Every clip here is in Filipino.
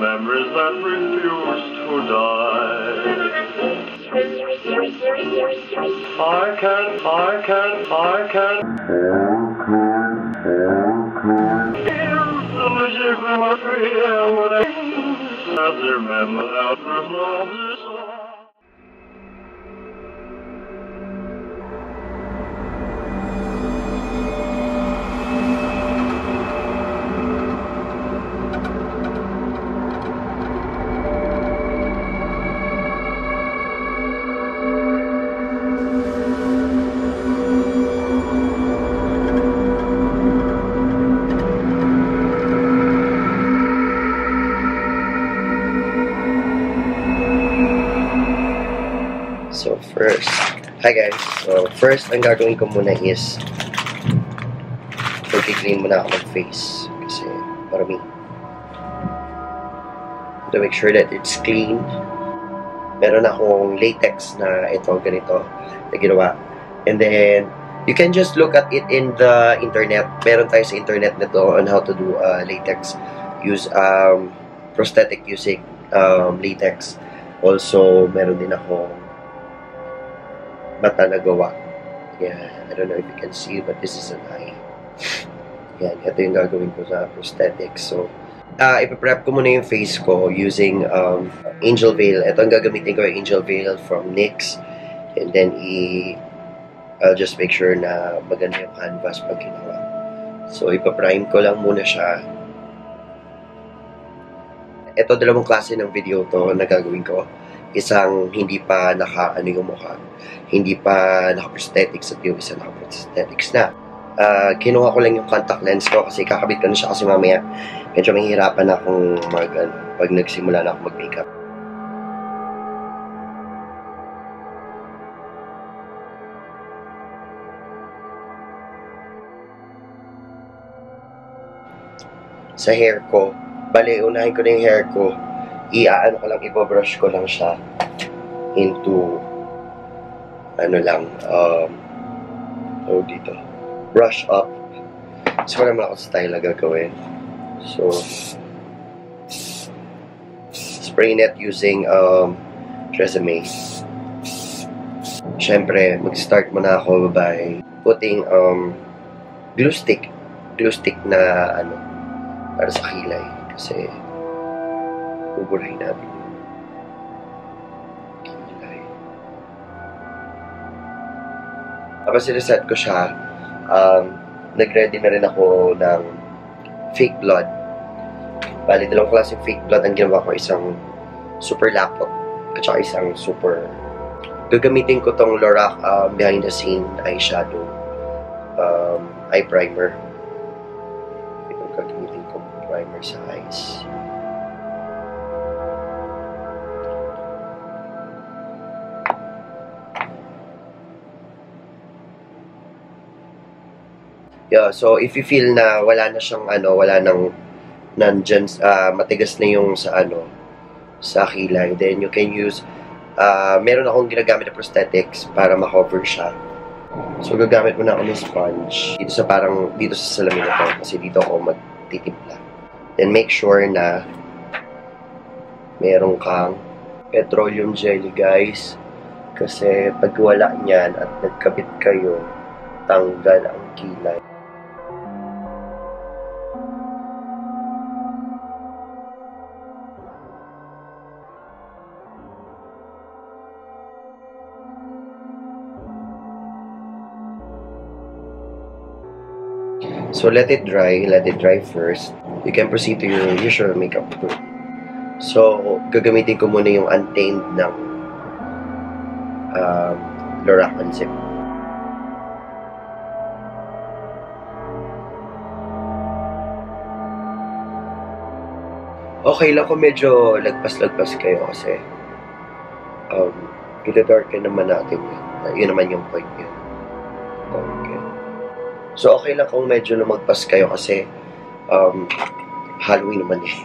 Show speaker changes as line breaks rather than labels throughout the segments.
memories that refuse to die. I can the music from my freedom when I remember how to love this song.
So first, hi guys. So first, ang gagawin ko muna is mag-clean muna ako ng face kasi marami. To make sure that it's clean. Meron akong latex na ito, ganito, na ginawa. And then, you can just look at it in the internet. Meron tayo sa internet nito on how to do latex. Use prosthetic using latex. Also, meron din akong mata na gawa. Yeah, I don't know if you can see, but this is an eye. Yan, ito yung gagawin ko sa prosthetics. So, ipaprep ko muna yung face ko using Angel Veil. Ito ang gagamitin ko, yung Angel Veil from NYX. And then, I'll just make sure na maganda yung canvas pag ginawa. So, ipaprime ko lang muna siya. Ito, dalawang klase ng video to na gagawin ko. Isang hindi pa naka-ano yung mukha. Hindi pa naka-prosthetics at yung isa naka-prosthetics na. Kinuha ko lang yung contact lens ko kasi kakabit ko na siya kasi mamaya medyo mahihirapan akong pag nagsimula na ako mag-makeup. Sa hair ko, bali, unahin ko na yung hair ko. Iaano ko lang, ibabrush ko lang siya into ano lang, dito, brush up. So, wala naman ako style na gagawin. So, spray net using Tresemme. Siyempre, mag-start muna ako by putting glue stick na ano, para sa kilay. Kasi, buburahin natin. Kilay. Tapos sineset ko siya, nag-ready na rin ako ng fake blood. Bali, dalawang klaseng fake blood ang ginawa ko, isang super lapot at saka isang super. Gagamitin ko tong Lorac behind the scene eyeshadow eye primer. Gagamitin ko primer sa eyes. Yeah, so if you feel na wala na siyang wala nang nandyan, matigas na yung sa kilay, then you can use, meron akong ginagamit na prosthetics para ma-cover siya. So gagamit muna ako ng sponge dito sa salamin na to, kasi dito ako magtitimpla. Then make sure na meron kang petroleum jelly, guys, kasi pag wala niyan at nagkabit kayo, tanggal ang kilay. So let it dry first. You can proceed to your usual makeup look. So gagamitin ko muna yung untamed ng Lorac Concept. Okay lang kung medyo lagpas-lagpas kayo kasi ito-darken naman natin yun naman yung point yun. Okay. So, okay lang kung medyo lumagpas kayo kasi Halloween naman eh.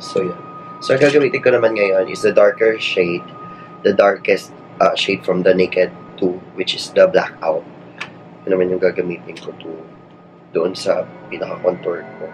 So, yun. So, ang gagamitin ko naman ngayon is the darker shade. The darkest shade from the Naked 2, which is the Blackout. Yun naman yung gagamitin ko doon sa pinaka-contour ko.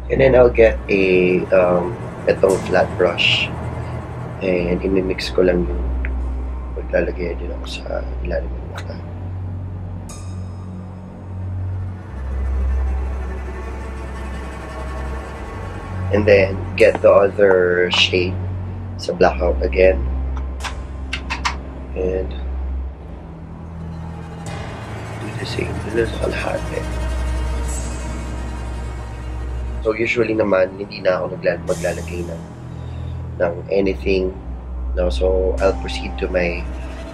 And then I'll get itong flat brush. And imimix ko lang yung paglalagay din ako sa ilalim ng mata. And then get the other shade sa blackout again. And do the same. Dito sa kalahati. So usually naman, hindi na ako maglalagay ng anything. No? So I'll proceed to my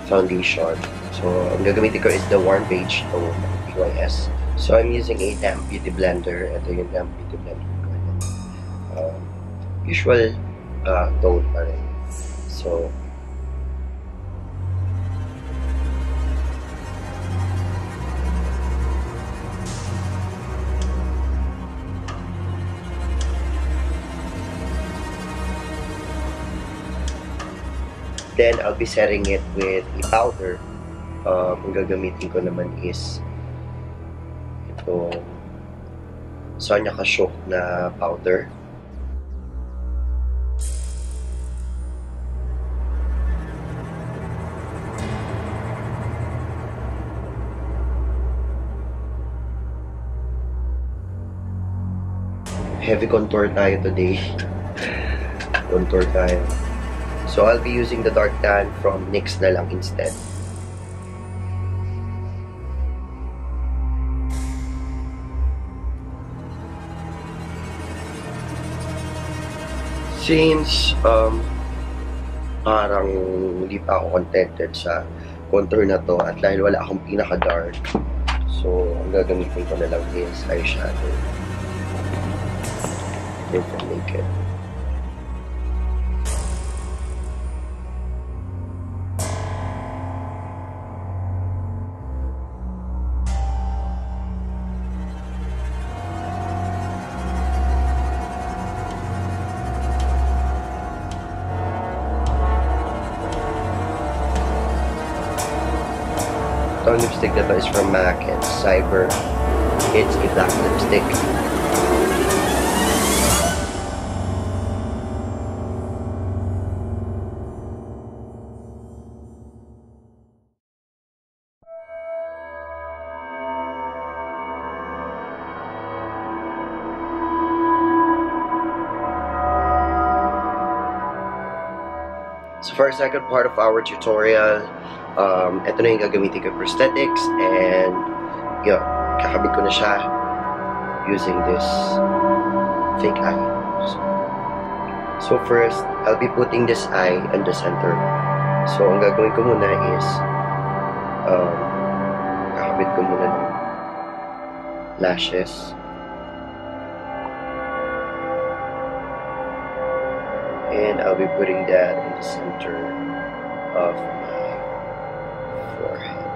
foundation. So ang gagamitin ko is the Warm Beige Tone PYS. So I'm using a damp beauty blender. Ito yung damp beauty blender ko. Usual tone pa rin. So then I'll be setting it with a powder. Ang gagamitin ko naman is itong Sonia Kashuk na powder. Heavy contour tayo today. Contour tayo. So I'll be using the dark tan from NYX na lang instead. Since parang hindi pa ako contented sa contour na to at dahil wala akong pinaka-dark, so ang gagamitin ko na lang is eyeshadow. From Naked. Itong lipstick na to is from MAC and Cyber. It's a black lipstick. So for our second part of our tutorial, ito na yung gagamitin ko prosthetics and yun, kakabit ko na siya using this fake eye. So first, I'll be putting this eye in the center. So ang gagawin ko muna is kakabit ko muna ng lashes. And I'll be putting that in the center of my forehead.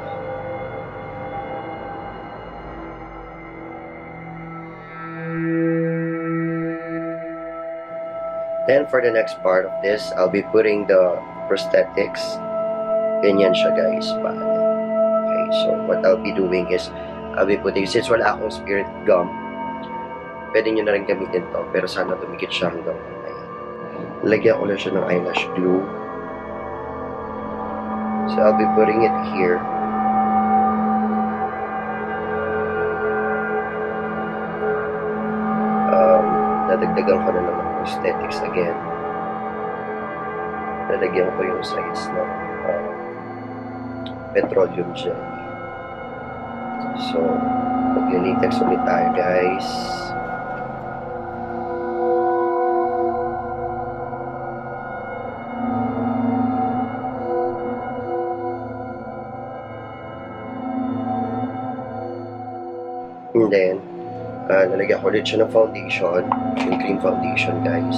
Then for the next part of this, I'll be putting the prosthetics. Ganyan siya guys. Okay, so what I'll be doing is, I'll be putting, since wala akong spirit gum, pwede nyo na rin gamitin to, pero sana tumikit siya hanggang lagyan ko na siya ng eyelash glue. So I'll be putting it here. Dadagdagan ko na naman ng prosthetics again. Lalagyan ko yung sides ng petroleum jelly. So mag-latex ulit tayo guys. And then, nalagyan ko ulit siya ng foundation, yung cream foundation guys.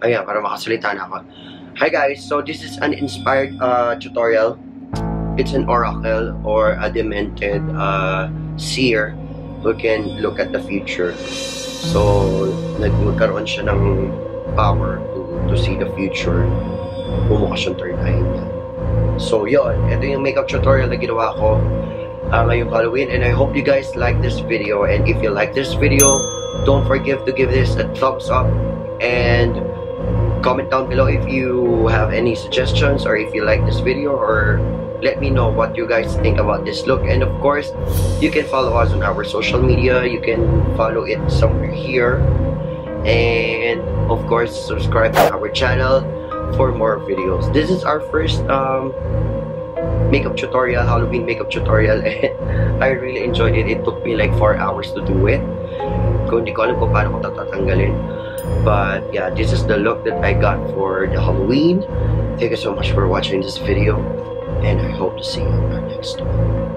Ayan, para makasalita na ako. Hi guys, so this is an inspired tutorial. It's an oracle or a demented seer who can look at the future. So, nagkaroon siya ng power to see the future. Bumukas yung third eye niya. So, yun. Ito yung makeup tutorial na ginawa ko ngayong Halloween. And I hope you guys like this video. And if you like this video, don't forget to give this a thumbs up. And comment down below if you have any suggestions or if you like this video, or let me know what you guys think about this look. And of course, you can follow us on our social media. You can follow it somewhere here. And of course, subscribe to our channel for more videos. This is our first makeup tutorial, Halloween makeup tutorial, and I really enjoyed it. It took me like 4 hours to do it. Hindi ko alam kung paano ko tatanggalin. But yeah, this is the look that I got for the Halloween. Thank you so much for watching this video, and I hope to see you in our next one.